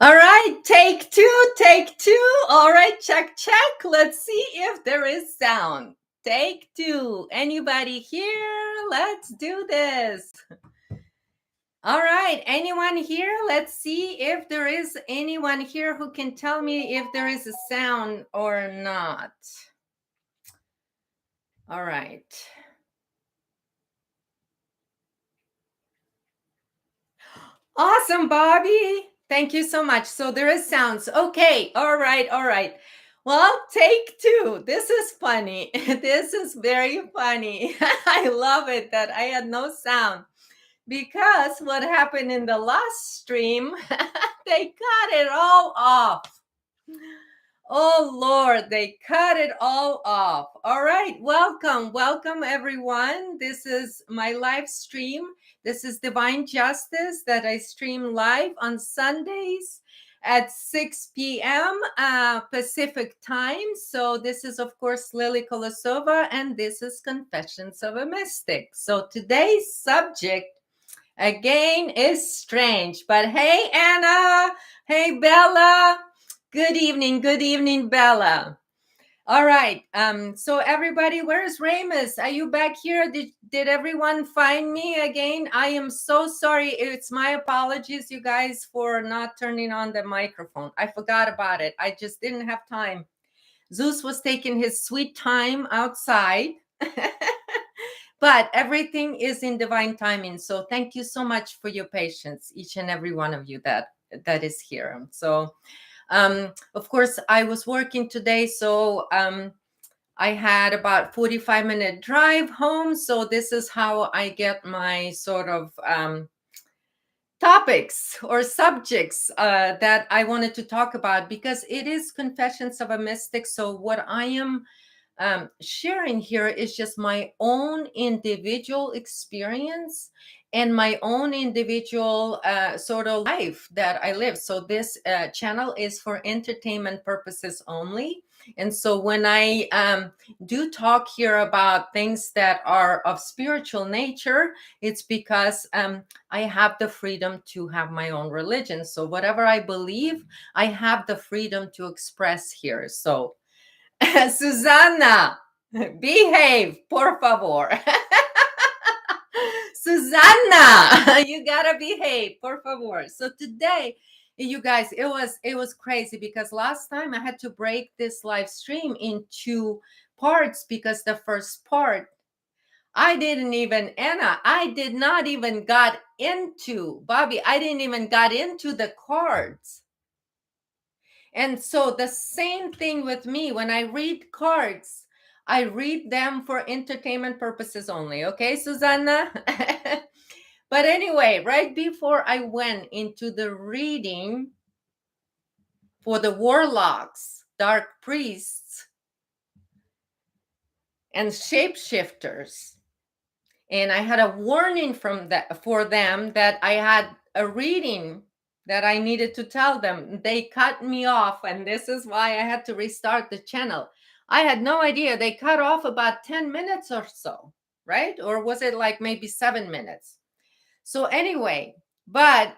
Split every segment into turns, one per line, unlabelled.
All right, take two, take two. All right, check, check. Let's see if there is sound. Take two. Anybody here? Let's do this. All right, anyone here? Let's see if there is anyone here who can tell me if there is a sound or not. All right. Awesome, Bobby. Thank you so much. So there is sounds. Okay. All right. All right. Well, take two. This is funny. This is very funny. I love it that I had no sound because what happened in the last stream, they cut it all off. Oh Lord, they cut it all off. All right, welcome everyone. This is my live stream. This is Divine Justice that I stream live on Sundays at 6 p.m. Pacific time. So this is of course Lily Kolosova and this is Confessions of a Mystic. So today's subject again is strange, but hey Anna, hey Bella. Good evening, Bella. All right. So everybody, where's Ramus? Are you back here? Did everyone find me again? I am so sorry. It's my apologies, you guys, for not turning on the microphone. I forgot about it. I just didn't have time. Zeus was taking his sweet time outside. But everything is in divine timing. So thank you so much for your patience, each and every one of you that is here. So of course, I was working today, so I had about 45-minute drive home. So this is how I get my sort of topics or subjects that I wanted to talk about, because it is Confessions of a Mystic. So what I am sharing here is just my own individual experience and my own individual sort of life that I live. So this channel is for entertainment purposes only. And so when I do talk here about things that are of spiritual nature, it's because I have the freedom to have my own religion. So whatever I believe, I have the freedom to express here. So Susana, behave, por favor. Susana, you gotta behave, por favor. So today, you guys, it was crazy because last time I had to break this live stream into parts because the first part I didn't even, Anna, I did not even got into, Bobby, I didn't even got into the cards. And so the same thing with me. When I read cards, I read them for entertainment purposes only. Okay, Susanna? But anyway, right before I went into the reading for the warlocks, dark priests, and shapeshifters, and I had a warning from that for them that I had a reading that I needed to tell them. They cut me off, and this is why I had to restart the channel. I had no idea. They cut off about 10 minutes or so, right? Or was it like maybe 7 minutes? So anyway, but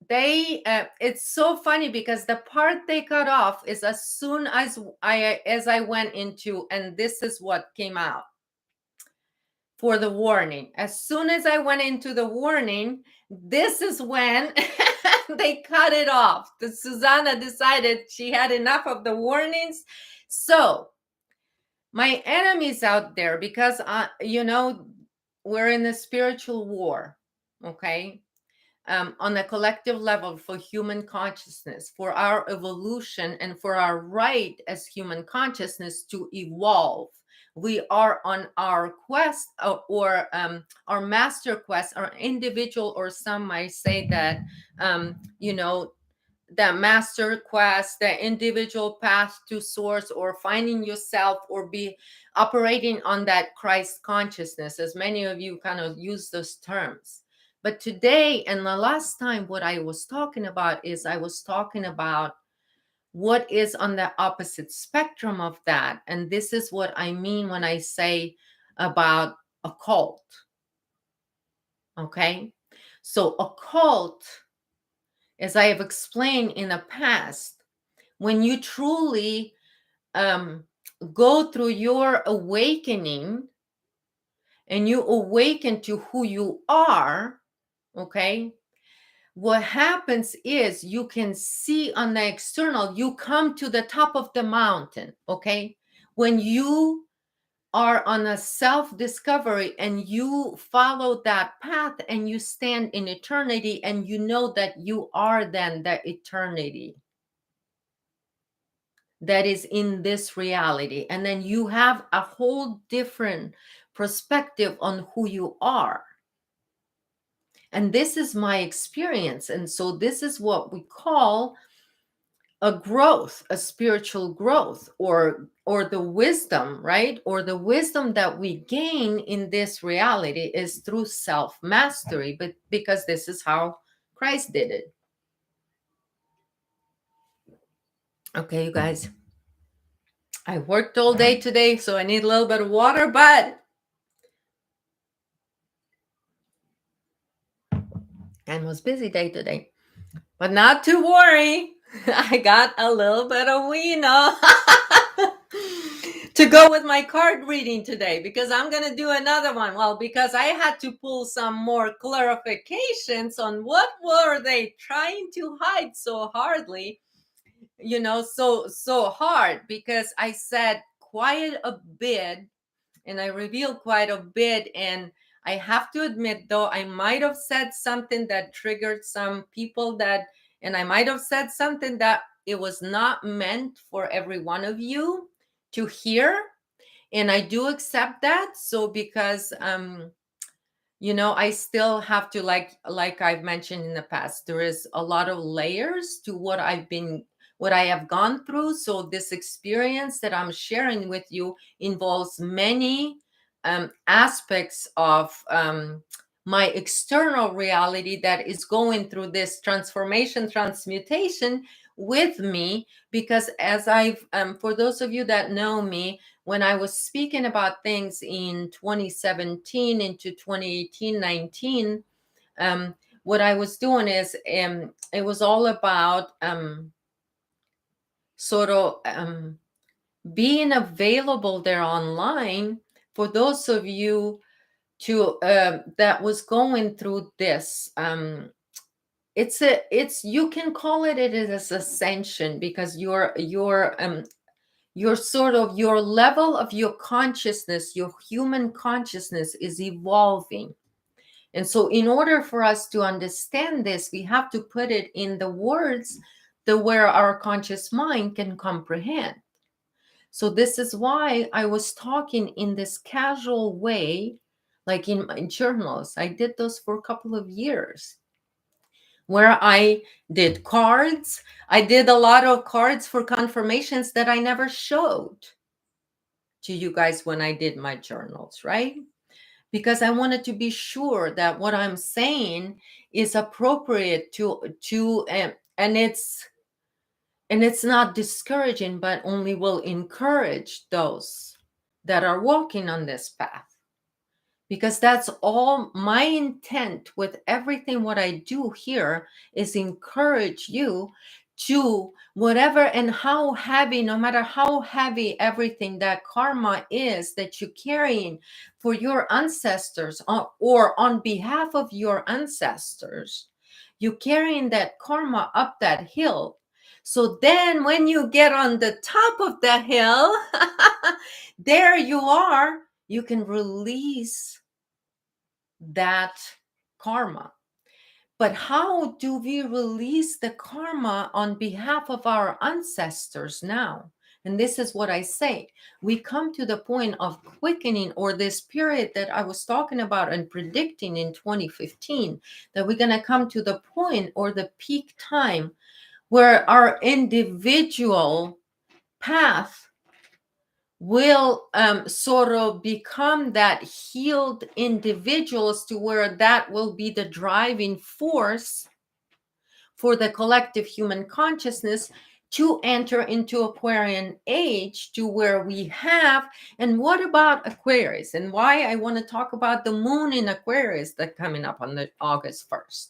they it's so funny because the part they cut off is as soon as I went into, and this is what came out for the warning. As soon as I went into the warning, this is when they cut it off. The Susanna decided she had enough of the warnings. So my enemies out there, because we're in a spiritual war, okay? On a collective level for human consciousness, for our evolution, and for our right as human consciousness to evolve. We are on our quest or our master quest, our individual, or some might say that, the master quest, the individual path to source, or finding yourself, or be operating on that Christ consciousness, as many of you kind of use those terms. But today and the last time, what I was talking about is I was talking about what is on the opposite spectrum of that. And this is what I mean when I say about occult. Okay? So occult as I have explained in the past, when you truly go through your awakening and you awaken to who you are, okay, what happens is you can see on the external, you come to the top of the mountain, okay? When you are on a self-discovery and you follow that path and you stand in eternity and you know that you are then the eternity that is in this reality. And then you have a whole different perspective on who you are. And this is my experience. And so this is what we call a growth, a spiritual growth, or the wisdom, right? Or the wisdom that we gain in this reality is through self-mastery, but because this is how Christ did it. Okay, you guys. I worked all day today, so I need a little bit of water, but and was busy day today. But not to worry. I got a little bit of wino to go with my card reading today, because I'm going to do another one. Well, because I had to pull some more clarifications on what were they trying to hide so hardly, so hard, because I said quite a bit and I revealed quite a bit. And I have to admit, though, I might have said something that triggered some people, and I might have said something that it was not meant for every one of you to hear. And I do accept that. So because, I still have to, like I've mentioned in the past, there is a lot of layers to what I have gone through. So this experience that I'm sharing with you involves many aspects of my external reality that is going through this transmutation with me. Because as I've, for those of you that know me, when I was speaking about things in 2017 into 2018, 19, what I was doing is it was all about sort of being available there online for those of you to that was going through this. It's you can call it as ascension, because your sort of your level of your consciousness, your human consciousness is evolving. And so in order for us to understand this, we have to put it in the words where our conscious mind can comprehend. So this is why I was talking in this casual way, like in my journals. I did those for a couple of years, where I did cards. I did a lot of cards for confirmations that I never showed to you guys when I did my journals, right? Because I wanted to be sure that what I'm saying is appropriate and it's not discouraging, but only will encourage those that are walking on this path. Because that's all my intent with everything what I do here, is encourage you to whatever and how heavy, no matter how heavy everything that karma is that you're carrying for your ancestors, or on behalf of your ancestors, you're carrying that karma up that hill. So then when you get on the top of the hill, there you are, you can release that karma. But how do we release the karma on behalf of our ancestors now? And this is what I say. We come to the point of quickening, or this period that I was talking about and predicting in 2015, that we're going to come to the point, or the peak time, where our individual path will sort of become that healed individuals, to where that will be the driving force for the collective human consciousness to enter into Aquarian age, to where we have. And what about Aquarius, and why I want to talk about the moon in Aquarius that coming up on the August 1st?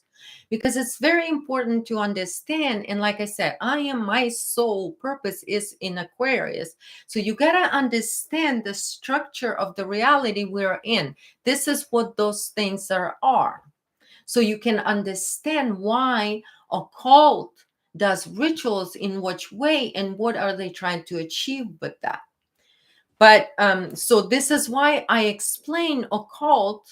because it's very important to understand. And like I said, my sole purpose is in Aquarius. So you got to understand the structure of the reality we're in. This is what those things are. So you can understand why occult does rituals in which way and what are they trying to achieve with that. But so this is why I explain occult,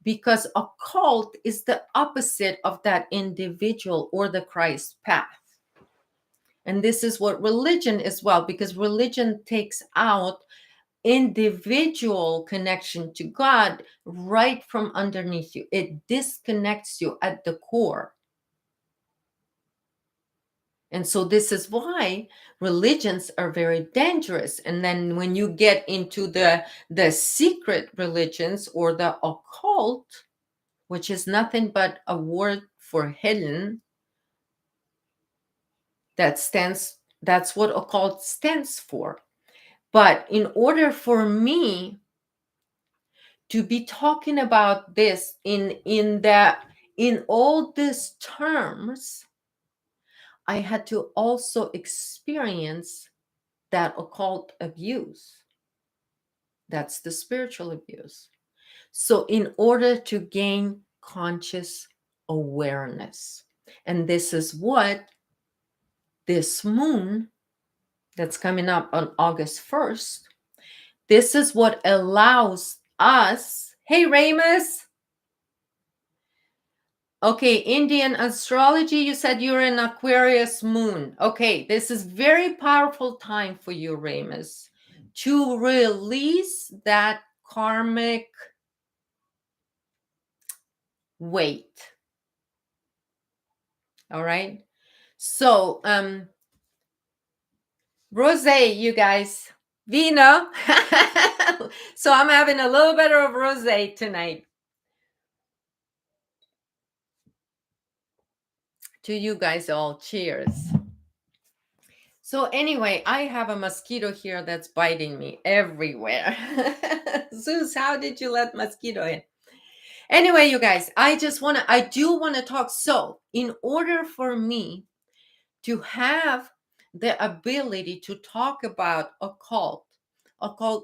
because occult is the opposite of that individual or the Christ path. And this is what religion is, well, because religion takes out individual connection to God right from underneath you. It disconnects you at the core. And so this is why religions are very dangerous. And then when you get into the secret religions or the occult, which is nothing but a word for hidden, that's what occult stands for. But in order for me to be talking about this in all these terms, I had to also experience that occult abuse. That's the spiritual abuse. So in order to gain conscious awareness, and this is what this moon that's coming up on August 1st, this is what allows us. Hey, Ramus. Okay, Indian astrology, you said you're in Aquarius moon. Okay, this is very powerful time for you, Ramus, to release that karmic weight. All right. So, rosé, you guys, vino. So I'm having a little bit of rosé tonight. To you guys all, cheers. So anyway, I have a mosquito here that's biting me everywhere. Zeus, how did you let mosquito in? Anyway, you guys, I do want to talk. So in order for me to have the ability to talk about occult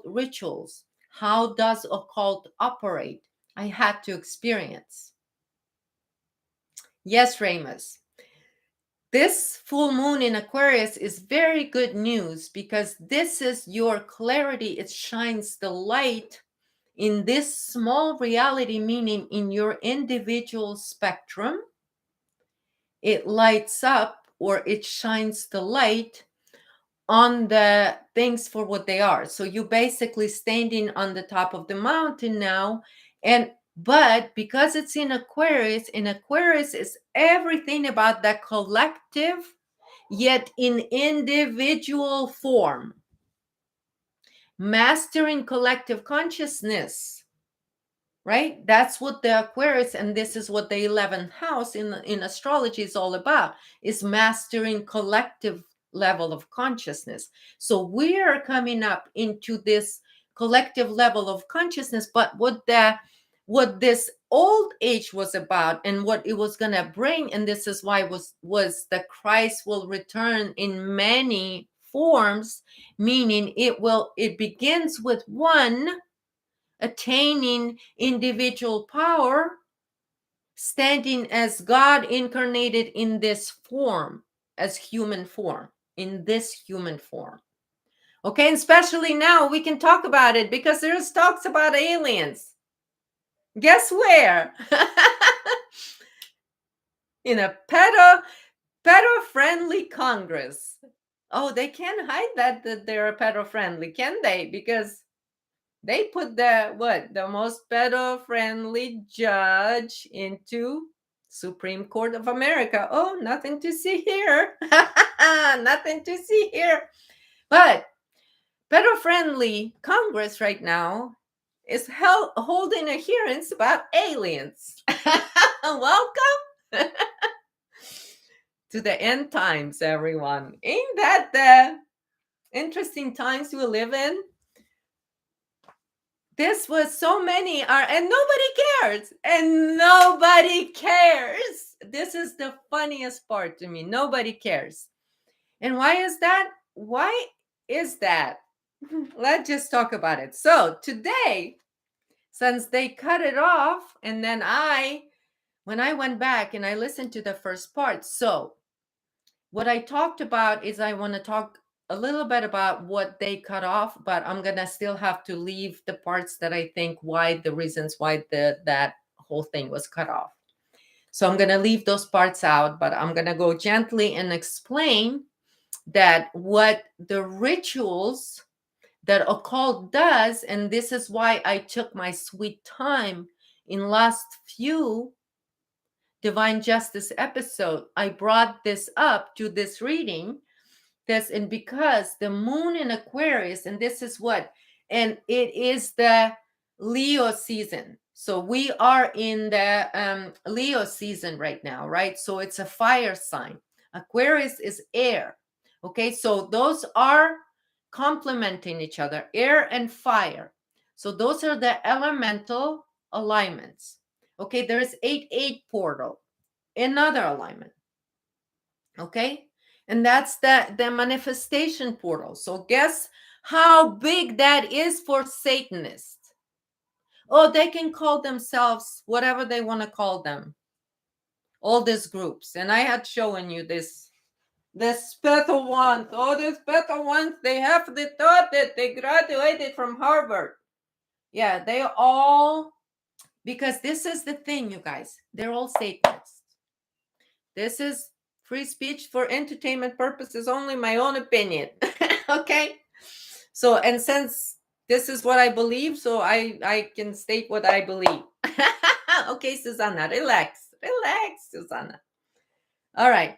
rituals, how does occult operate, I had to experience. Yes, Ramus. This full moon in Aquarius is very good news because this is your clarity. It shines the light in this small reality, meaning in your individual spectrum. It lights up, or it shines the light on the things for what they are. So you basically standing on the top of the mountain now, but because it's in Aquarius is everything about the collective, yet in individual form. Mastering collective consciousness, right? That's what the Aquarius, and this is what the 11th house in astrology is all about, is mastering collective level of consciousness. So we are coming up into this collective level of consciousness, but what this old age was about and what it was going to bring, and this is why was the Christ will return in many forms, meaning it begins with one attaining individual power, standing as God incarnated in this form, as human form, in this human form. Okay, and especially now we can talk about it because there's talks about aliens. Guess where? In a pedo-friendly Congress. Oh, they can't hide that they're pedo-friendly, can they? Because they put the most pedo-friendly judge into Supreme Court of America. Oh, nothing to see here. Nothing to see here. But pedo-friendly Congress right now is holding a hearings about aliens. Welcome to the end times, everyone. Ain't that the interesting times we live in? this was so many are, and nobody cares. And nobody cares. This is the funniest part to me. Nobody cares. And why is that? Why is that? Let's just talk about it. So today, since they cut it off, and then when I went back and I listened to the first part, so what I talked about is I want to talk a little bit about what they cut off, but I'm gonna still have to leave the parts that I think the reasons why that whole thing was cut off. So I'm gonna leave those parts out, but I'm gonna go gently and explain that what the rituals that occult does, and this is why I took my sweet time in last few Divine Justice episode. I brought this up to this reading, and because the moon in Aquarius, and this is what, and it is the Leo season. So we are in the Leo season right now, right? So it's a fire sign. Aquarius is air. Okay, so those are complementing each other, air and fire. So those are the elemental alignments. Okay, there's 8-8 portal, another alignment. Okay, and that's the manifestation portal. So guess how big that is for Satanists. Oh, they can call themselves whatever they want to call them, all these groups. And I had shown you this special ones. Oh, these special ones, they have the thought that they graduated from Harvard. Yeah, they all, because this is the thing, you guys, they're all Satanists. This is free speech for entertainment purposes only, my own opinion. Okay, so, and since this is what I believe, so I can state what I believe. Okay, Susanna, relax, Susanna. All right.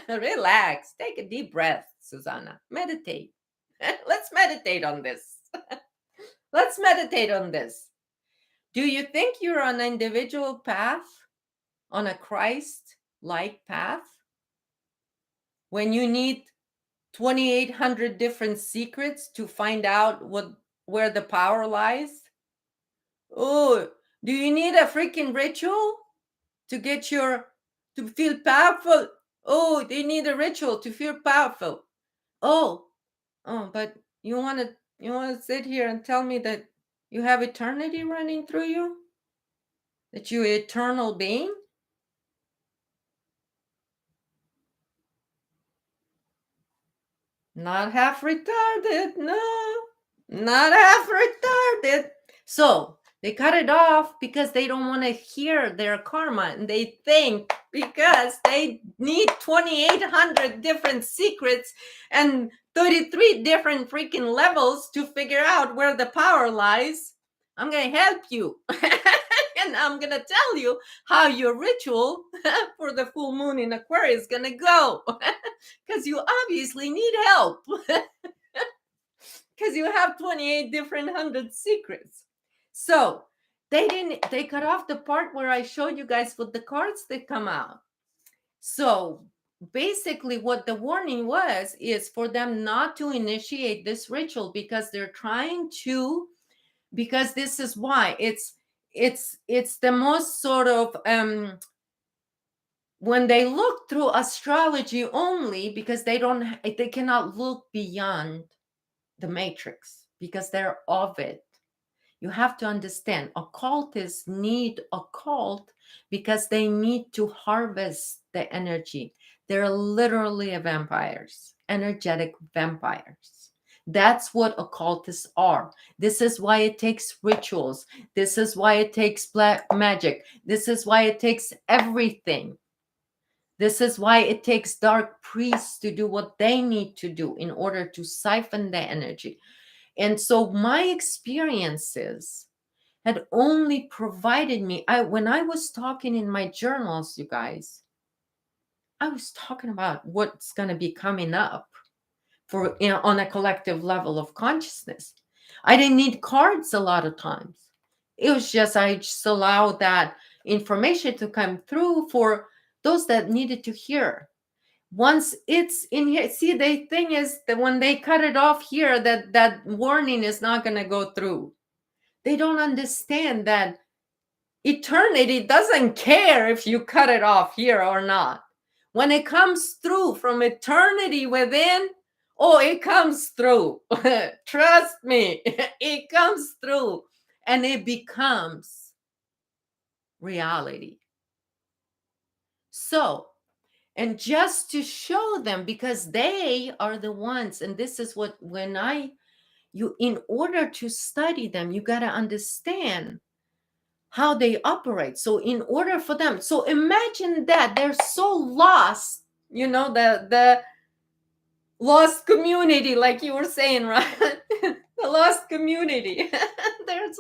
Relax, take a deep breath, Susanna. Meditate. Let's meditate on this. Let's meditate on this. Do you think you're on an individual path, on a Christ-like path, when you need 2,800 different secrets to find out where the power lies? Oh, do you need a freaking ritual to feel powerful? Oh, they need a ritual to feel powerful. Oh, but you want to sit here and tell me that you have eternity running through you? That you're an eternal being? Not half retarded, no. Not half retarded. So they cut it off because they don't want to hear their karma. And they think because they need 2,800 different secrets and 33 different freaking levels to figure out where the power lies. I'm going to help you. And I'm going to tell you how your ritual for the full moon in Aquarius is going to go. Because you obviously need help. Because you have 28 different hundred secrets. So they cut off the part where I showed you guys with the cards that come out. So basically what the warning was is for them not to initiate this ritual because they're trying to, because this is why it's the most sort of when they look through astrology only, because they cannot look beyond the matrix because they're of it. You have to understand, occultists need occult because they need to harvest the energy. They're literally vampires, energetic vampires. That's what occultists are. This is why it takes rituals. This is why it takes black magic. This is why it takes everything. This is why it takes dark priests to do what they need to do in order to siphon the energy. And so my experiences had only provided me, when I was talking in my journals, you guys, I was talking about what's going to be coming up for, on a collective level of consciousness. I didn't need cards a lot of times. It was just, I just allowed that information to come through for those that needed to hear. Once it's in here, see, the thing is that when they cut it off here, that warning is not going to go through. they don't understand that eternity doesn't care if you cut it off here or not. When it comes through from eternity within, oh, it comes through. Trust me, it comes through and it becomes reality. So, and just to show them, because they are the ones, and this is what, in order to study them, you got to understand how they operate. So in order for them, so imagine that they're so lost, the lost community, like you were saying, right? The lost community. They're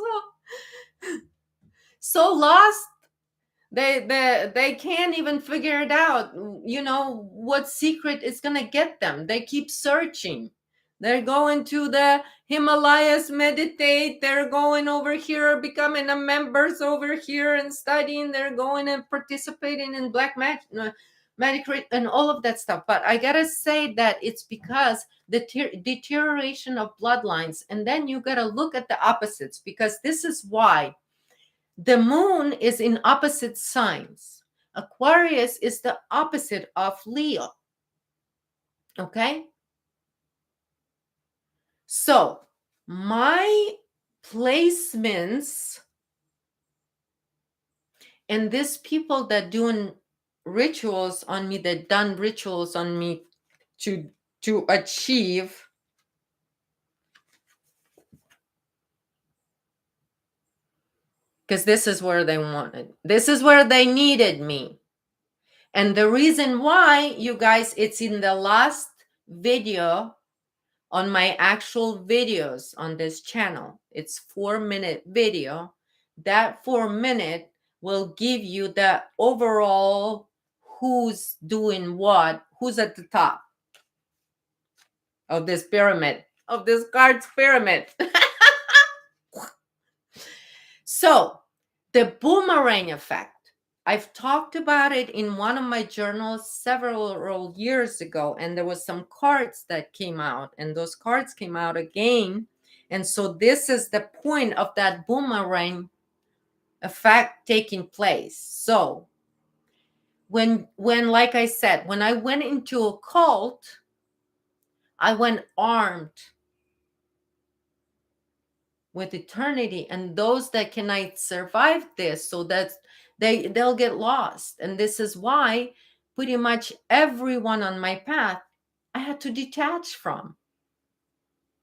so lost, they can't even figure it out, what secret is going to get them. They keep searching. They're going to the Himalayas, meditate. They're going over here, becoming a members over here and studying. They're going and participating in black magic and all of that stuff. But I gotta say that it's because the deterioration of bloodlines. And then you gotta look at the opposites, because this is why the moon is in opposite signs. Aquarius is the opposite of Leo. Okay? So, my placements and these people that doing rituals on me, that done rituals on me to achieve, because this is where they wanted. This is where they needed me. And the reason why, you guys, it's in the last video on my actual videos on this channel. It's 4-minute video. That 4-minute will give you the overall who's doing what, who's at the top of this pyramid, of this cards pyramid. So the boomerang effect, I've talked about it in one of my journals several years ago, and there was some cards that came out, and those cards came out again. And so this is the point of that boomerang effect taking place. So when like I said, when I went into occult, I went armed with eternity, and those that cannot survive this, so that they'll get lost. And this is why pretty much everyone on my path I had to detach from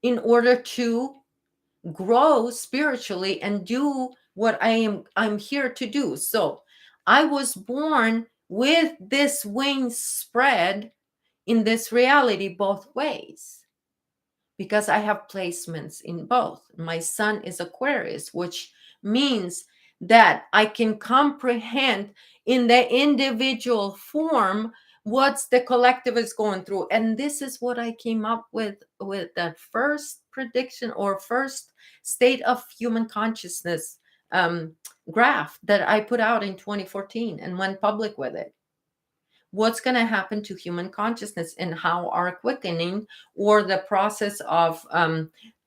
in order to grow spiritually and do what I'm here to do. So I was born with this wings spread in this reality both ways, because I have placements in both. My sun is Aquarius, which means that I can comprehend in the individual form what's the collective is going through. And this is what I came up with that first prediction or first state of human consciousness graph that I put out in 2014 and went public with it. What's going to happen to human consciousness and how our quickening or the process of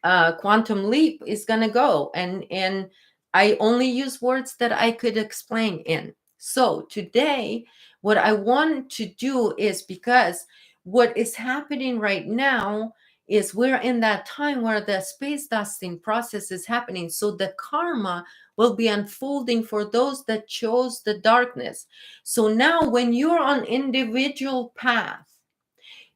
quantum leap is going to go. And I only use words that I could explain in. So today, what I want to do is, because what is happening right now is we're in that time where the space dusting process is happening. So the karma will be unfolding for those that chose the darkness. So now when you're on individual path,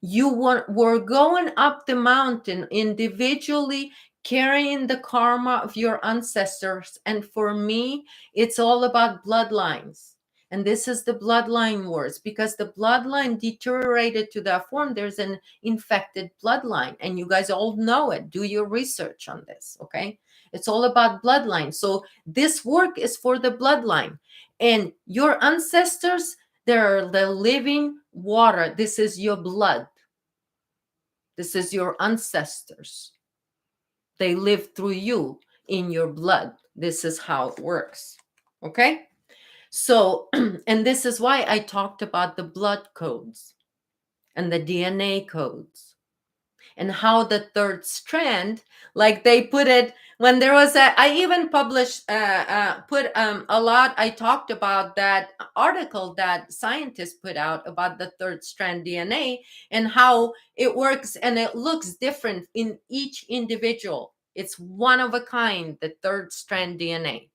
we're going up the mountain individually, carrying the karma of your ancestors. And for me, it's all about bloodlines. And this is the bloodline wars, because the bloodline deteriorated to that form. There's an infected bloodline, and you guys all know it. Do your research on this, okay? It's all about bloodline. So this work is for the bloodline. And your ancestors, they're the living water. This is your blood. This is your ancestors. They live through you in your blood. This is how it works, okay? So, and this is why I talked about the blood codes and the DNA codes, and how the third strand, like they put it when there was I even published, put a lot, I talked about that article that scientists put out about the third strand DNA and how it works, and it looks different in each individual. It's one of a kind, the third strand DNA.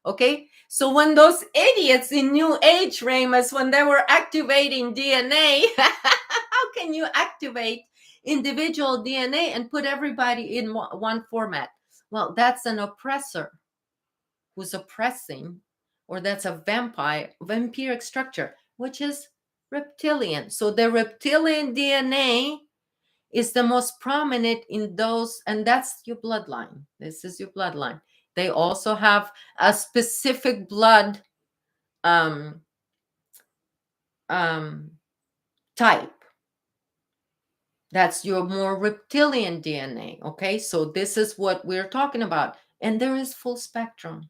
Okay, so when those idiots in New Age, Ramus, when they were activating DNA, how can you activate individual DNA and put everybody in one format? Well, that's an oppressor who's oppressing, or that's a vampiric structure, which is reptilian. So the reptilian DNA is the most prominent in those, and that's your bloodline. This is your bloodline. They also have a specific blood um, type. That's your more reptilian DNA. Okay, so this is what we're talking about, and there is full spectrum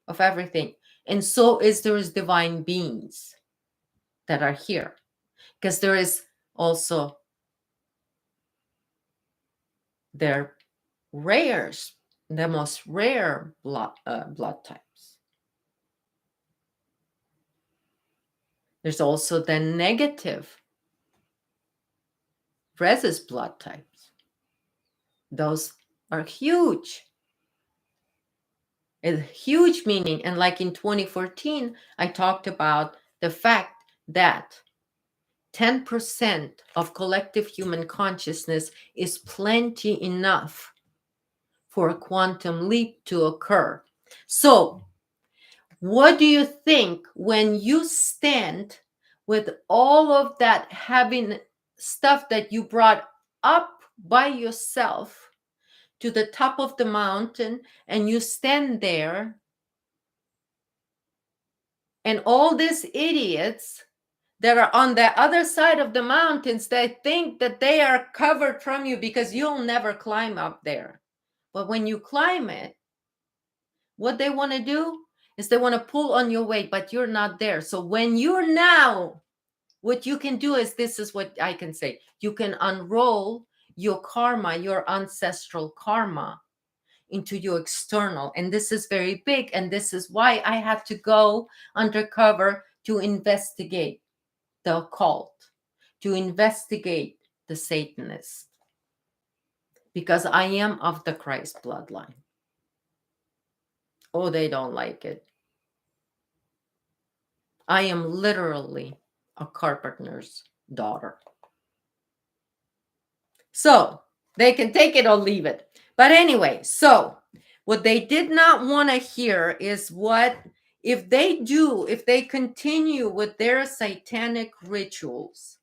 of everything, and so is there is divine beings that are here, because there is also their rares, the most rare blood types. There's also the negative rhesus blood types. Those are huge. A huge meaning. And like in 2014, I talked about the fact that 10% of collective human consciousness is plenty enough for a quantum leap to occur. So, what do you think when you stand with all of that having stuff that you brought up by yourself to the top of the mountain, and you stand there, and all these idiots that are on the other side of the mountains, they think that they are covered from you because you'll never climb up there. But when you climb it, what they want to do is they want to pull on your weight, but you're not there. So when you're now, what you can do is, this is what I can say, you can unroll your karma, your ancestral karma, into your external. And this is very big. And this is why I had to go undercover to investigate the occult, to investigate the Satanist, because I am of the Christ bloodline. Oh, they don't like it. I am literally a carpenter's daughter. So they can take it or leave it. But anyway, so what they did not want to hear is what, if they continue with their satanic rituals,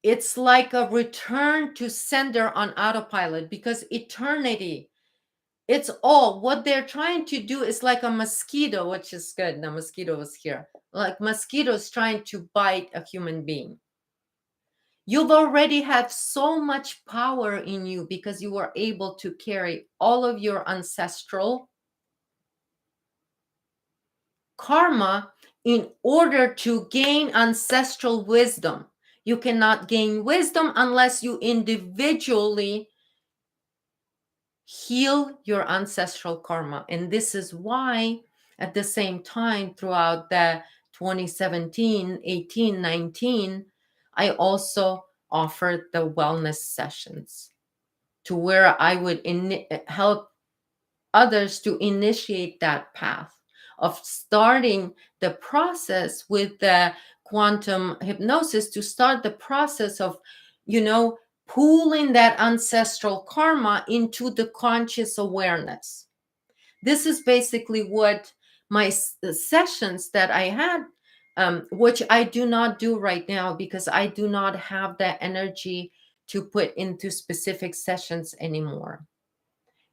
it's like a return to sender on autopilot, because eternity, it's all what they're trying to do is like a mosquito, which is good. The mosquito was here. Like mosquitoes trying to bite a human being. You've already had so much power in you because you were able to carry all of your ancestral karma in order to gain ancestral wisdom. You cannot gain wisdom unless you individually heal your ancestral karma. And this is why at the same time throughout the 2017, 18, 19, I also offered the wellness sessions, to where I would help others to initiate that path of starting the process with the quantum hypnosis, to start the process of, pooling that ancestral karma into the conscious awareness. This is basically what my sessions that I had, which I do not do right now because I do not have the energy to put into specific sessions anymore.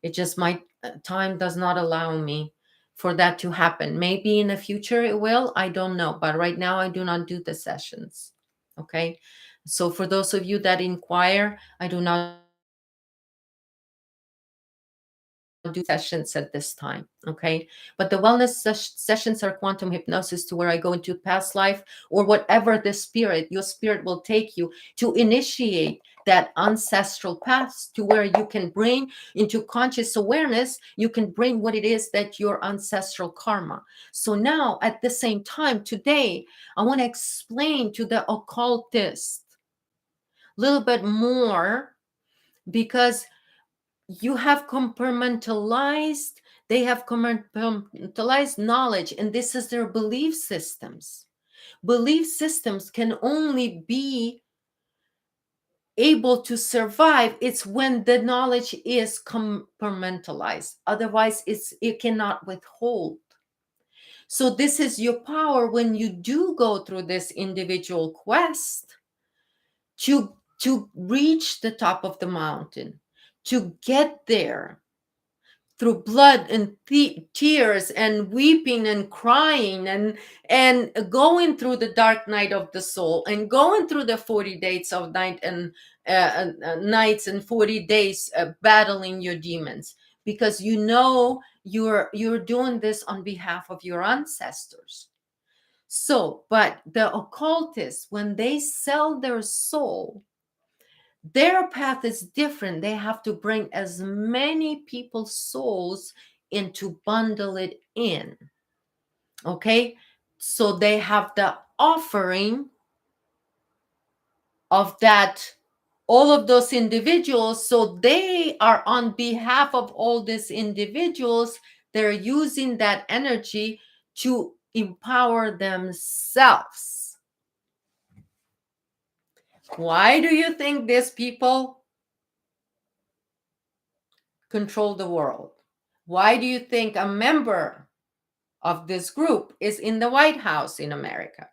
It just, my time does not allow me for that to happen. Maybe in the future it will, I don't know. But right now I do not do the sessions. Okay. So for those of you that inquire, I do not do sessions at this time, okay? But the wellness sessions are quantum hypnosis, to where I go into past life or whatever the spirit, your spirit will take you to initiate that ancestral path, to where you can bring into conscious awareness, you can bring what it is that your ancestral karma. So now at the same time today, I want to explain to the occultist a little bit more, because you have compartmentalized, they have compartmentalized knowledge, and this is their belief systems. Belief systems can only be able to survive, it's when the knowledge is compartmentalized. Otherwise, it cannot withhold. So this is your power when you do go through this individual quest to reach the top of the mountain, to get there through blood and tears and weeping and crying and going through the dark night of the soul, and going through the 40 days of night and nights and 40 days battling your demons, because you know you're doing this on behalf of your ancestors. So, but the occultists, when they sell their soul, their path is different. They have to bring as many people's souls in to bundle it in. Okay? So they have the offering of that, all of those individuals. So they are on behalf of all these individuals. They're using that energy to empower themselves. Why do you think these people control the world? Why do you think a member of this group is in the White House in America?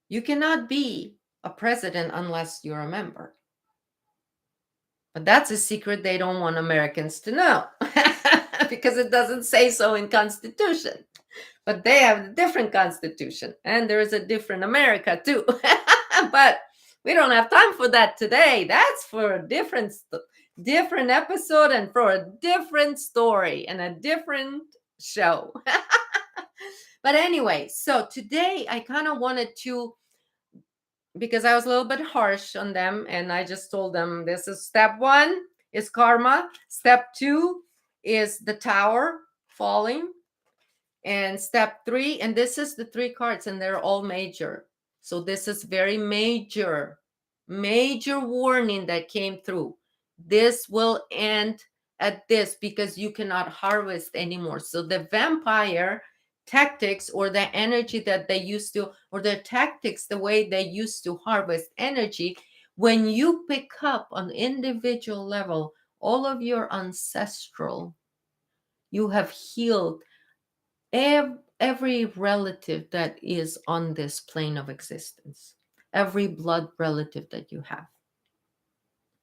You cannot be a president unless you're a member. But that's a secret they don't want Americans to know because it doesn't say so in Constitution. But they have a different Constitution, and there is a different America too. But we don't have time for that today. That's for a different episode and for a different story and a different show. But anyway, so today I kind of wanted to, because I was a little bit harsh on them, and I just told them this is step 1 is karma, step 2 is the tower falling, and step 3, and this is the 3 cards, and they're all major. So this is very major warning that came through. This will end at this, because you cannot harvest anymore. So the vampire tactics, or the energy that they used to, or the tactics, the way they used to harvest energy, when you pick up on individual level all of your ancestral, you have healed every relative that is on this plane of existence, every blood relative that you have.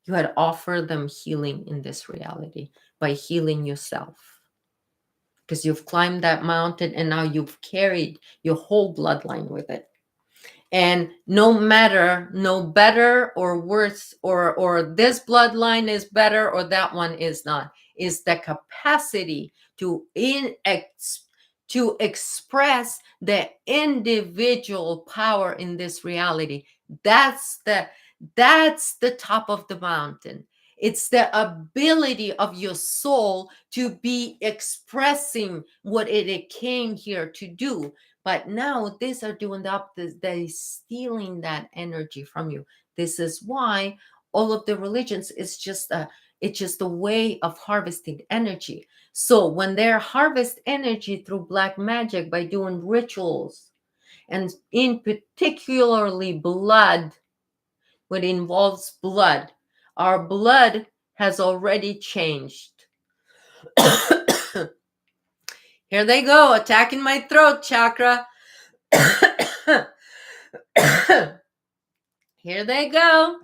You had offered them healing in this reality by healing yourself, because you've climbed that mountain and now you've carried your whole bloodline with it. And no matter, no better or worse, or this bloodline is better or that one is not, is the capacity to express the individual power in this reality. That's the top of the mountain. It's the ability of your soul to be expressing what it came here to do. But now these are doing the opposite. They're stealing that energy from you. This is why all of the religions is just a way of harvesting energy. So when they harvest energy through black magic by doing rituals, and in particularly blood, when it involves blood, our blood has already changed. Here they go, attacking my throat chakra. Here they go.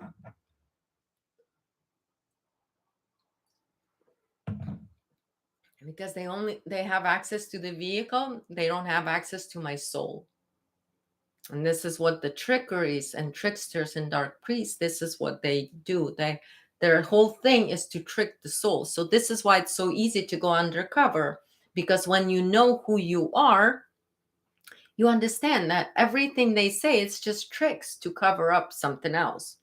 Because they have access to the vehicle, they don't have access to my soul. And this is what the trickeries and tricksters and dark priests, this is what they do. Their whole thing is to trick the soul. So this is why it's so easy to go undercover, because when you know who you are, you understand that everything they say is just tricks to cover up something else.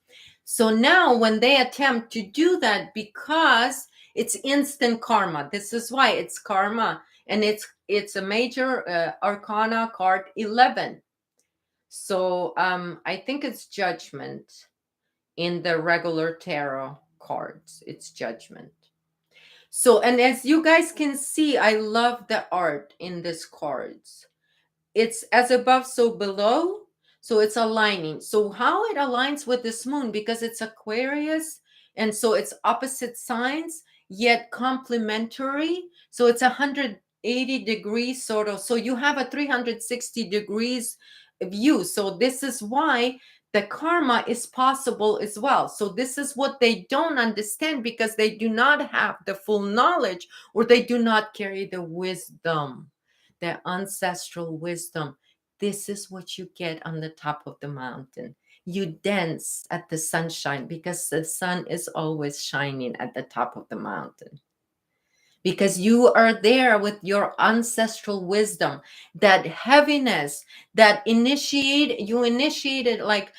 So now when they attempt to do that, because it's instant karma, this is why it's karma, and it's a major arcana card 11. So I think it's judgment in the regular tarot cards. It's judgment. So, and as you guys can see, I love the art in these cards. It's as above, so below. So it's aligning. So how it aligns with this moon, because it's Aquarius, and so it's opposite signs, yet complementary. So it's 180 degrees sort of. So you have a 360 degrees view. So this is why the karma is possible as well. So this is what they don't understand, because they do not have the full knowledge, or they do not carry the wisdom, their ancestral wisdom. This is what you get on the top of the mountain. You dance at the sunshine, because the sun is always shining at the top of the mountain, because you are there with your ancestral wisdom, that heaviness that you initiated, like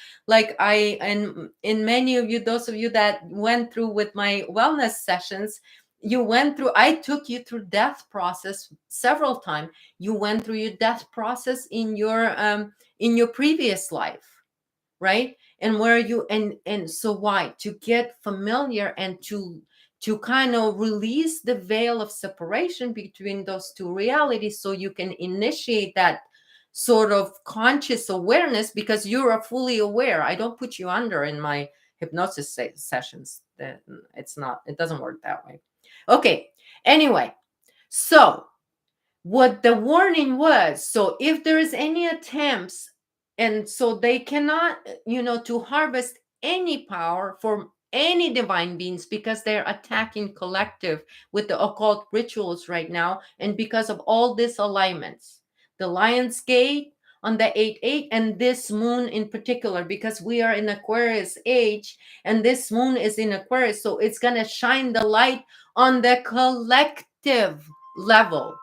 I, and in many of you, those of you that went through with my wellness sessions, you went through, I took you through death process several times. You went through your death process in your previous life, right? And where you, and so why? To get familiar and to kind of release the veil of separation between those two realities, so you can initiate that sort of conscious awareness, because you're fully aware. I don't put you under in my hypnosis sessions. It doesn't work that way. Okay, anyway, so what the warning was, so if there is any attempts, and so they cannot, to harvest any power from any divine beings, because they're attacking collective with the occult rituals right now, and because of all these alignments, the Lion's Gate on the 8-8, and this moon in particular, because we are in Aquarius age, and this moon is in Aquarius, so it's going to shine the light on the collective level.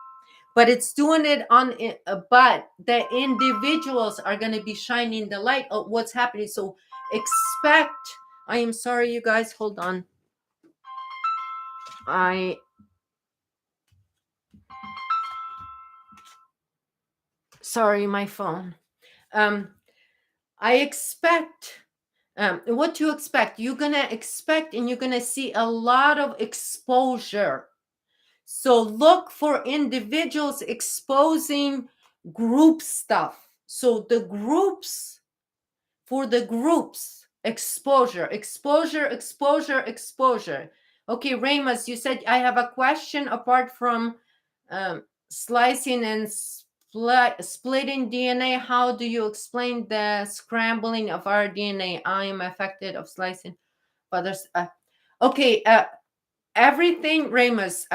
But it's doing it on but the individuals are going to be shining the light of what's happening. So expect, I am sorry, you guys, hold on. Sorry, my phone. I expect, what to expect. You're going to expect, and you're going to see a lot of exposure. So look for individuals exposing group stuff. So the groups, for the groups, exposure. Okay, Ramus, you said, I have a question apart from slicing and splitting DNA. How do you explain the scrambling of our DNA? I am affected of slicing others. Okay, everything, Ramus,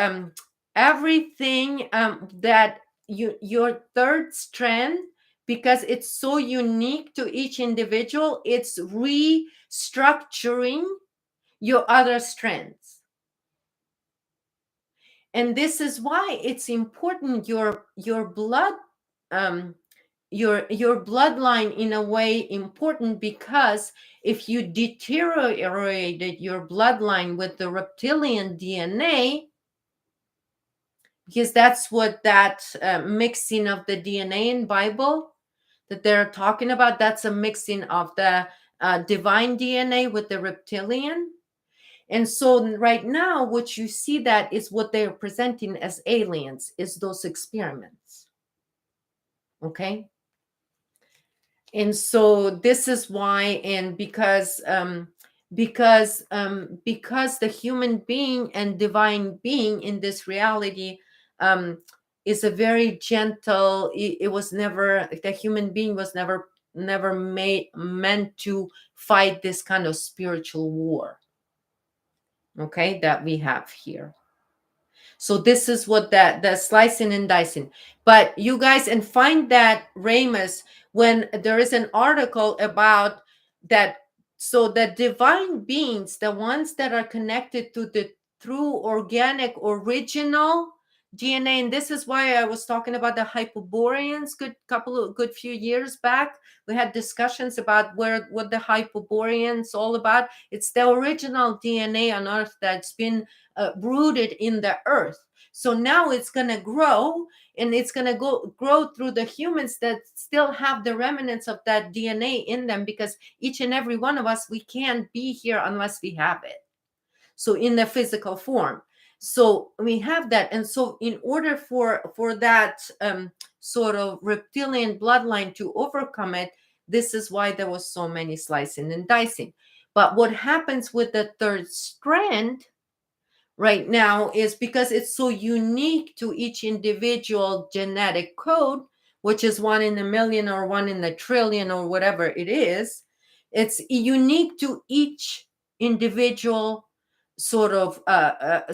everything that your third strand, because it's so unique to each individual, it's restructuring your other strands. And this is why it's important, your blood, your bloodline, in a way important, because if you deteriorated your bloodline with the reptilian DNA, because that's what that mixing of the DNA in Bible that they're talking about, that's a mixing of the divine DNA with the reptilian. And so right now, what you see that is what they're presenting as aliens is those experiments. Okay. And so this is why, and because the human being and divine being in this reality is a very gentle, it was never, the human being was never meant to fight this kind of spiritual war, okay, that we have here. So this is what the slicing and dicing. But you guys, and find that, Ramus, when there is an article about that So the divine beings, the ones that are connected to the true organic original DNA, and this is why I was talking about the Hyperboreans good few years back. We had discussions about what the Hyperboreans all about. It's the original DNA on Earth that's been rooted in the Earth. So now it's going to grow, and it's going to grow through the humans that still have the remnants of that DNA in them, because each and every one of us, we can't be here unless we have it. So in the physical form, so we have that. And so in order for that sort of reptilian bloodline to overcome it, this is why there was so many slicing and dicing. But what happens with the third strand right now is, because it's so unique to each individual genetic code, which is 1 in a million or 1 in a trillion or whatever it is, it's unique to each individual sort of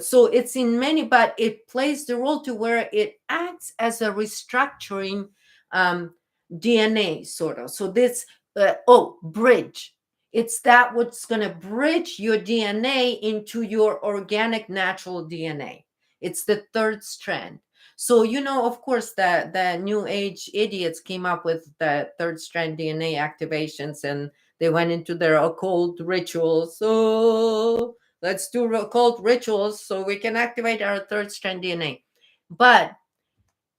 so it's in many, but it plays the role to where it acts as a restructuring DNA sort of. So this bridge, it's that what's going to bridge your DNA into your organic natural DNA. It's the third strand. So, of course, the new age idiots came up with the third strand DNA activations, and they went into their occult rituals. So let's do occult rituals so we can activate our third strand DNA. But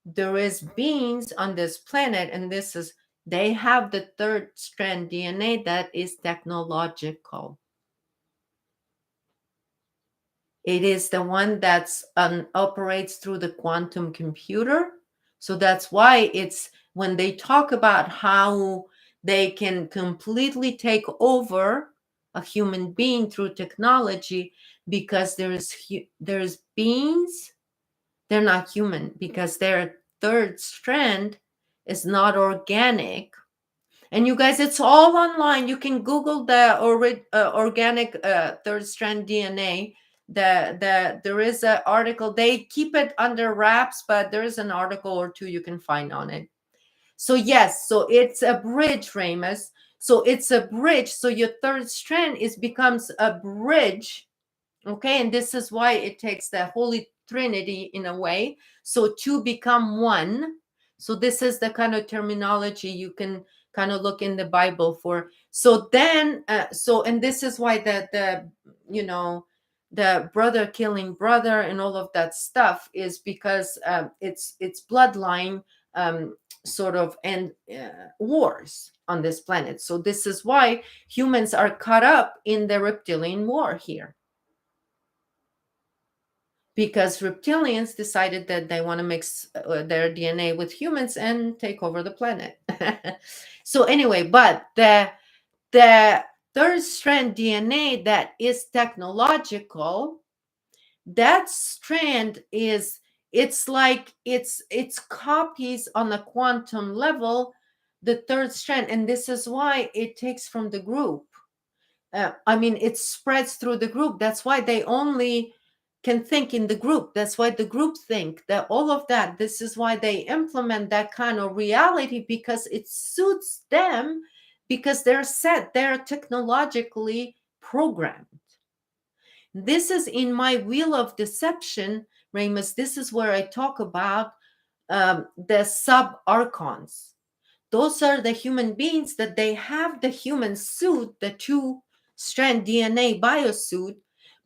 there is beings on this planet, and they have the third strand DNA that is technological. It is the one that's operates through the quantum computer. So that's why it's, when they talk about how they can completely take over a human being through technology, because there's beings, they're not human, because their third strand is not organic. And you guys, it's all online. You can Google the organic third strand DNA. There is an article. They keep it under wraps, but there is an article or two you can find on it. So yes, so it's a bridge, Ramus. So it's a bridge. So your third strand becomes a bridge. Okay, and this is why it takes the Holy Trinity in a way. So to become one. So this is the kind of terminology you can kind of look in the Bible for. So then, and this is why the brother killing brother and all of that stuff is because it's bloodline sort of and wars on this planet. So this is why humans are caught up in the reptilian war here, because reptilians decided that they want to mix their DNA with humans and take over the planet. So anyway, but the third strand DNA that is technological, that strand it's like it's copies on a quantum level, the third strand, and this is why it takes from the group. It spreads through the group. That's why they only can think in the group. That's why the group think that all of that. This is why they implement that kind of reality, because it suits them, because they're technologically programmed. This is in my wheel of deception, Ramus. This is where I talk about the sub-archons. Those are the human beings that they have the human suit, the two-strand DNA biosuit,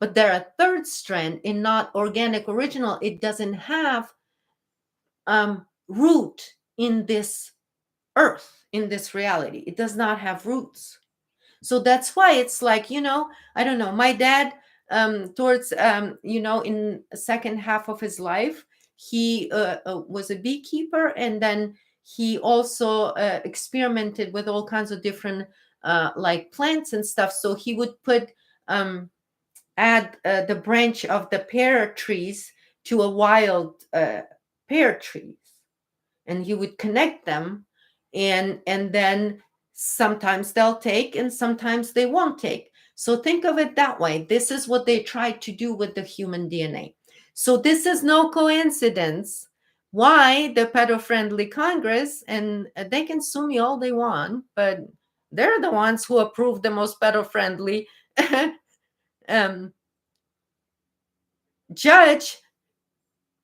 but they're a third strand and not organic original. It doesn't have root in this earth, in this reality. It does not have roots. So that's why it's like, I don't know, my dad, towards, in the second half of his life, he was a beekeeper, and then he also experimented with all kinds of different like plants and stuff. So he would add the branch of the pear trees to a wild pear trees, and he would connect them, and then sometimes they'll take and sometimes they won't take. So think of it that way. This is what they tried to do with the human DNA. So this is no coincidence why the pedo-friendly Congress, and they can sue me all they want, but They're the ones who approve the most pedo-friendly judge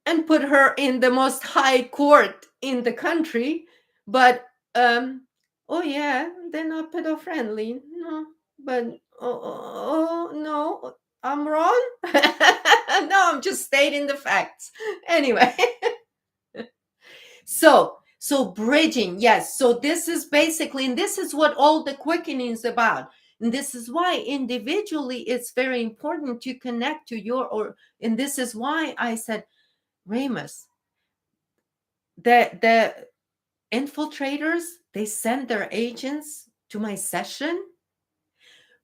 and put her in the most high court in the country. But oh yeah, they're not pedo-friendly. No, but oh no, I'm wrong. No, I'm just stating the facts. Anyway. So bridging, yes. So this is basically, and this is what all the quickening is about. And this is why individually it's very important to connect to and this is why I said, Ramus, the infiltrators, they send their agents to my session.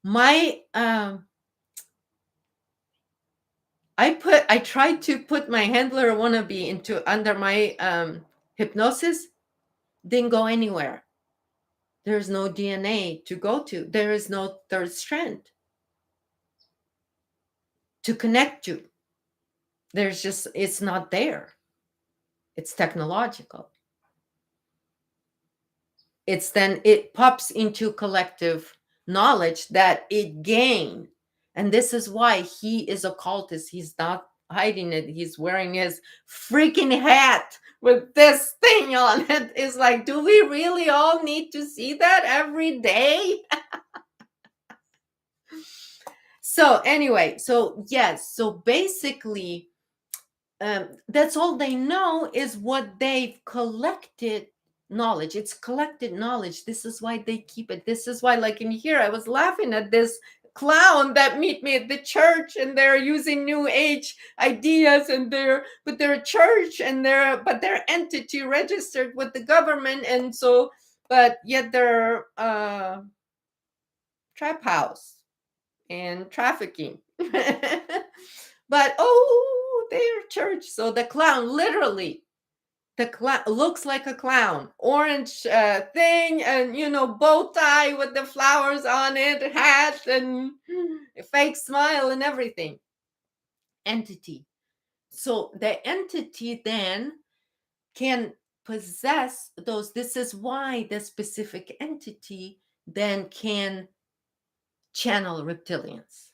My I tried to put my handler wannabe under my hypnosis, didn't go anywhere. There's no DNA to go to. There is no third strand to connect to. It's not there. It's technological. It pops into collective knowledge that it gained. And this is why he is occultist. He's not hiding it. He's wearing his freaking hat with this thing on it. It's like, do we really all need to see that every day? So anyway, so yes, so basically, that's all they know is what they've collected knowledge. It's collected knowledge. This is why they keep it. This is why, like in here, I was laughing at this clown that meet me at the church, and they're using new age ideas, and they're a church, and they're entity registered with the government, and so, but yet they're trap house and trafficking. But they're church. So the clown, literally, the clown looks like a clown, orange thing, and bow tie with the flowers on it, hat, and a fake smile and everything. Entity. So the entity then can possess those. This is why the specific entity then can channel reptilians,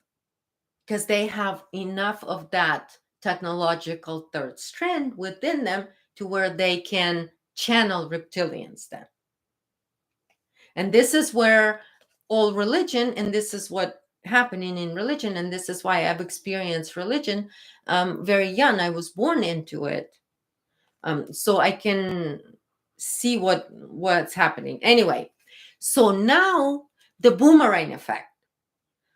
because they have enough of that technological third strand within them to where they can channel reptilians then. And this is where all religion, and this is what happening in religion, and this is why I've experienced religion very young. I was born into it, so I can see what's happening. Anyway, so now the boomerang effect.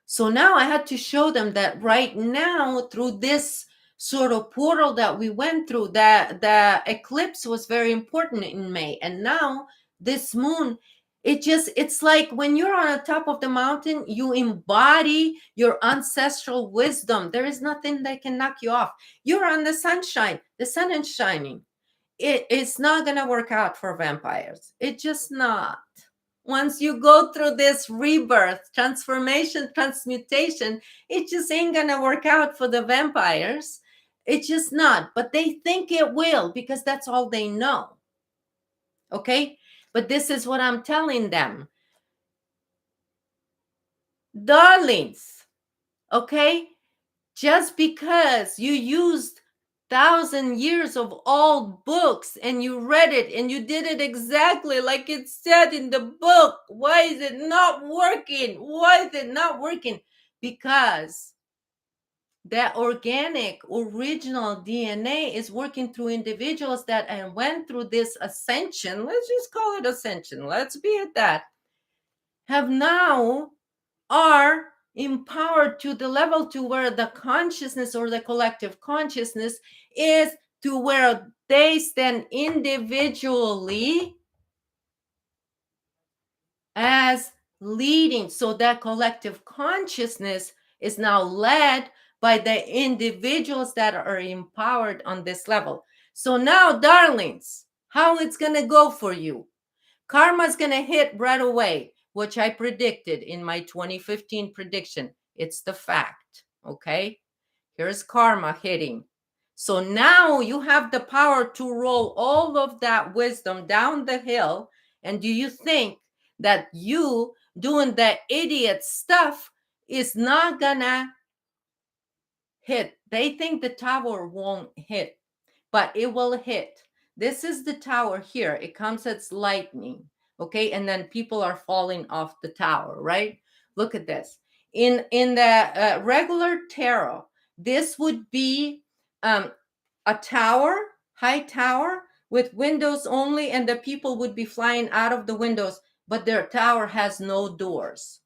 So now I had to show them that right now, through this sort of portal that we went through, that the eclipse was very important in May. And now this moon, it's like when you're on the top of the mountain, you embody your ancestral wisdom. There is nothing that can knock you off. You're on the sunshine. The sun is shining. It's not going to work out for vampires. It's just not. Once you go through this rebirth, transformation, transmutation, it just ain't gonna work out for the vampires. It's just not. But they think it will, because that's all they know. Okay? But this is what I'm telling them. Darlings, okay? Just because you used 1,000 years of old books and you read it and you did it exactly like it said in the book, why is it not working? Why is it not working? Because that organic original DNA is working through individuals that went through this ascension. Let's just call it ascension. Let's be at that. Have now are empowered to the level to where the consciousness or the collective consciousness is to where they stand individually as leading. So that collective consciousness is now led by the individuals that are empowered on this level. So now, darlings, how it's going to go for you? Karma's going to hit right away, which I predicted in my 2015 prediction. It's the fact, okay? Here's karma hitting. So now you have the power to roll all of that wisdom down the hill. And do you think that you doing the idiot stuff is not gonna hit. They think the tower won't hit, but it will hit. This is the tower here. It comes as lightning, okay? And then people are falling off the tower, right? Look at this. In the regular tarot, this would be a tower, high tower with windows only, and the people would be flying out of the windows, but their tower has no doors.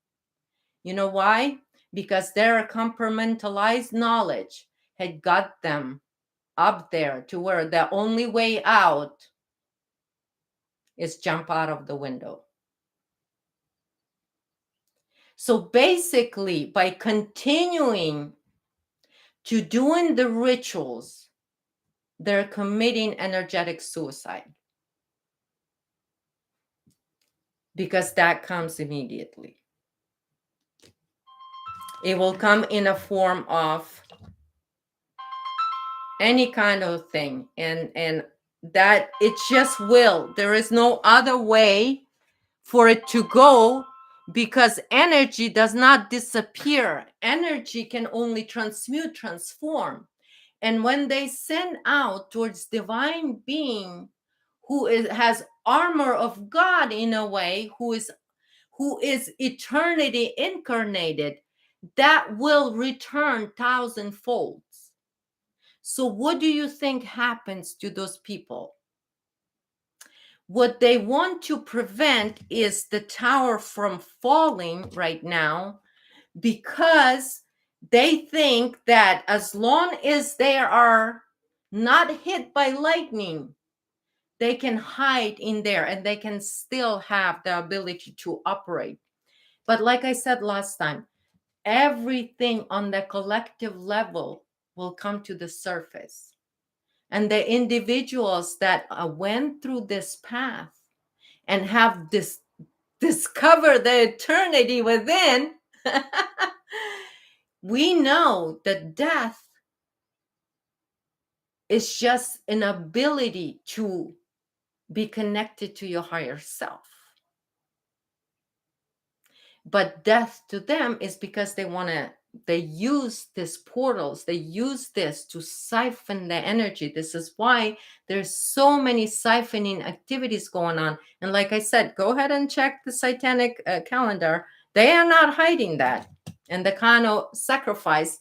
You know why? Because their compartmentalized knowledge had got them up there to where the only way out is jump out of the window. So basically, by continuing to doing the rituals, they're committing energetic suicide, because that comes immediately. It will come in a form of any kind of thing, and that it just will. There is no other way for it to go, because energy does not disappear. Energy can only transmute, transform. And when they send out towards divine being has armor of God in a way, who is eternity incarnated, that will return thousandfold. So what do you think happens to those people? What they want to prevent is the tower from falling right now, because they think that as long as they are not hit by lightning, they can hide in there and they can still have the ability to operate. But like I said last time, everything on the collective level will come to the surface. And the individuals that went through this path and have discovered the eternity within, we know that death is just an ability to be connected to your higher self. But death to them is because they use these portals, they use this to siphon the energy. This is why there's so many siphoning activities going on. And like I said, go ahead and check the satanic calendar. They are not hiding that. And the kind of sacrifice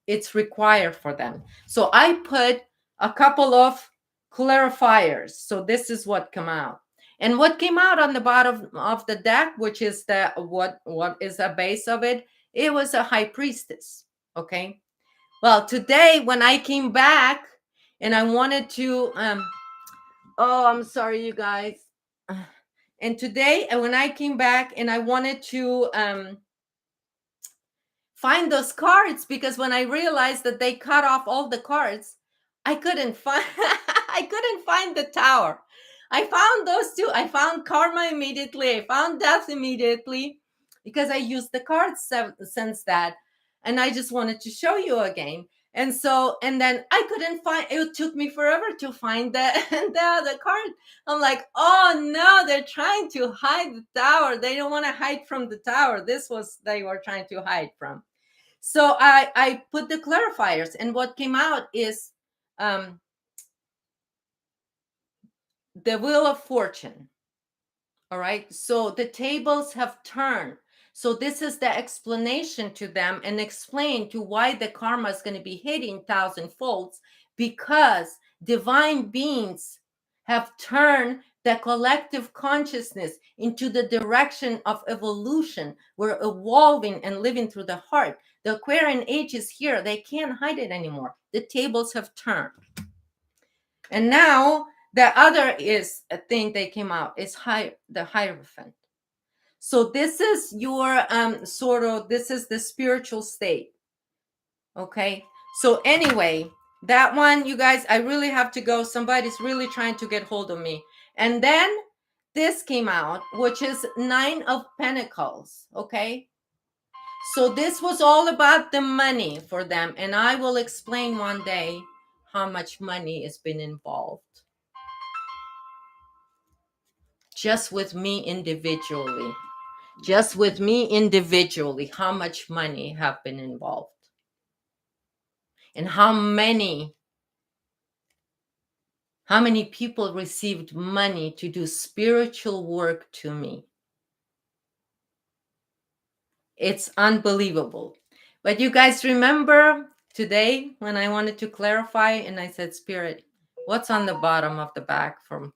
it's required for them. So I put a couple of clarifiers. So this is what come out. And what came out on the bottom of the deck, which is the what is the base of it, it was a high priestess. Okay. Well, today when I came back and I wanted to oh, I'm sorry, you guys. And today when I came back and I wanted to find those cards, because when I realized that they cut off all the cards, I couldn't find I couldn't find the tower. I found those two. I found karma immediately. I found death immediately, because I used the cards since that, and I just wanted to show you again. And so, and then I couldn't find. It took me forever to find the card. I'm like, oh no, they're trying to hide the tower. They don't want to hide from the tower. This was they were trying to hide from. So I put the clarifiers, and what came out is the Wheel of Fortune. All right. So the tables have turned. So this is the explanation to them, and explain to why the karma is going to be hitting thousandfolds, because divine beings have turned the collective consciousness into the direction of evolution. We're evolving and living through the heart. The Aquarian age is here. They can't hide it anymore. The tables have turned. And now the other is a thing that came out is the Hierophant. So this is your this is the spiritual state. Okay. So anyway, that one, you guys, I really have to go. Somebody's really trying to get hold of me. And then this came out, which is 9 of Pentacles. Okay. So this was all about the money for them. And I will explain one day how much money has been involved. just with me individually, how much money have been involved, and how many people received money to do spiritual work to me. It's unbelievable. But you guys remember today when I wanted to clarify and I said, Spirit, what's on the bottom of the back from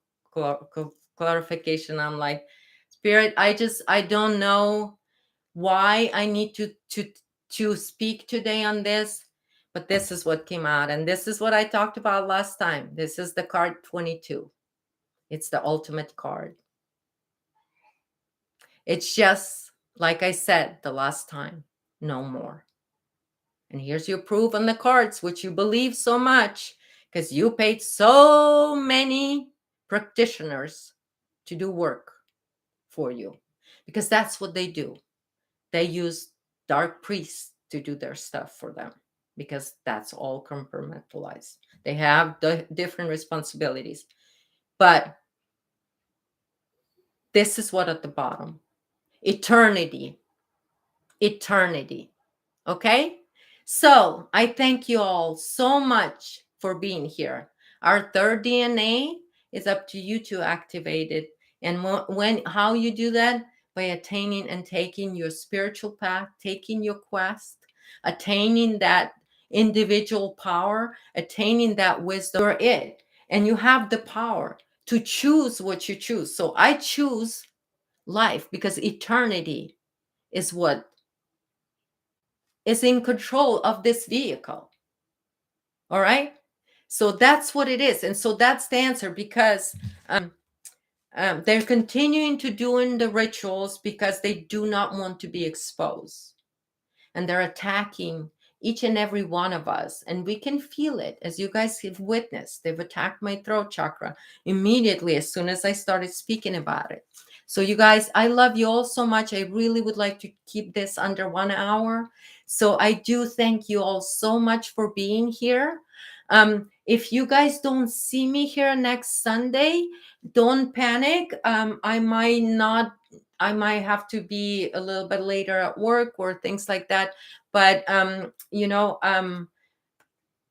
clarification? I'm like, Spirit, I don't know why I need to speak today on this, but this is what came out. And this is what I talked about last time. This is the card 22. It's the ultimate card. It's just like I said the last time, no more. And here's your proof on the cards, which you believe so much because you paid so many practitioners to do work for you, because that's what they do. They use dark priests to do their stuff for them, because that's all compartmentalized. They have the different responsibilities. But this is what at the bottom. Eternity. Okay? So I thank you all so much for being here. Our third DNA is up to you to activate it. And how you do that? By attaining and taking your spiritual path, taking your quest, attaining that individual power, attaining that wisdom. You're it. And you have the power to choose what you choose. So I choose life because eternity is what is in control of this vehicle. All right. So that's what it is. And so that's the answer, because they're continuing to doing the rituals because they do not want to be exposed. And they're attacking each and every one of us. And we can feel it, as you guys have witnessed. They've attacked my throat chakra immediately as soon as I started speaking about it. So you guys, I love you all so much. I really would like to keep this under 1 hour. So I do thank you all so much for being here. If you guys don't see me here next Sunday, don't panic. I might have to be a little bit later at work or things like that. But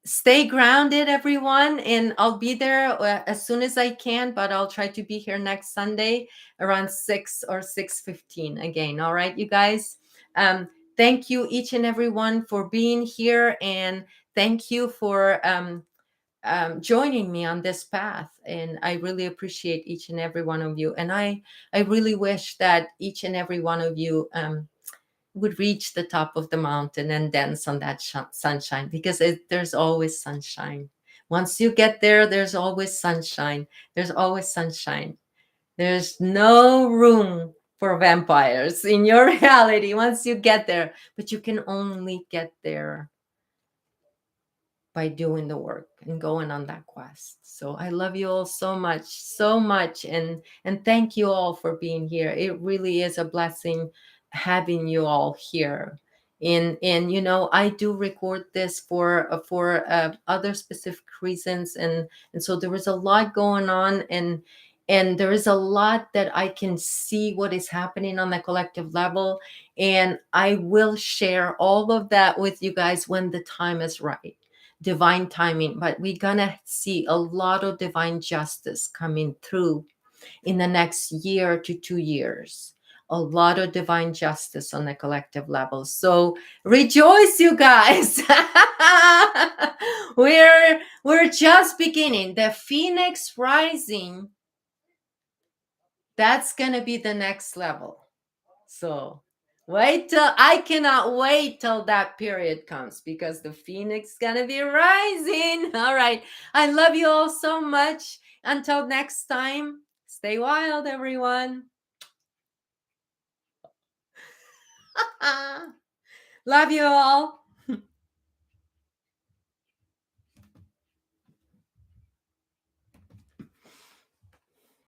stay grounded, everyone, and I'll be there as soon as I can, but I'll try to be here next Sunday around 6 or 6:15 again. All right, you guys. Thank you each and everyone for being here, and thank you for joining me on this path. And I really appreciate each and every one of you. And I really wish that each and every one of you would reach the top of the mountain and dance on that sunshine, because there's always sunshine. Once you get there, there's always sunshine. There's always sunshine. There's no room for vampires in your reality once you get there, but you can only get there by doing the work and going on that quest. So I love you all so much, and thank you all for being here. It really is a blessing having you all here. And I do record this for other specific reasons, and so there is a lot going on, and there is a lot that I can see what is happening on the collective level, and I will share all of that with you guys when the time is right. Divine timing, but we're gonna see a lot of divine justice coming through in the next year to 2 years. A lot of divine justice on the collective level. So rejoice, you guys. we're just beginning. The Phoenix rising, that's gonna be the next level. So I cannot wait till that period comes, because the Phoenix is gonna be rising. All right. I love you all so much. Until next time, stay wild, everyone. Love you all.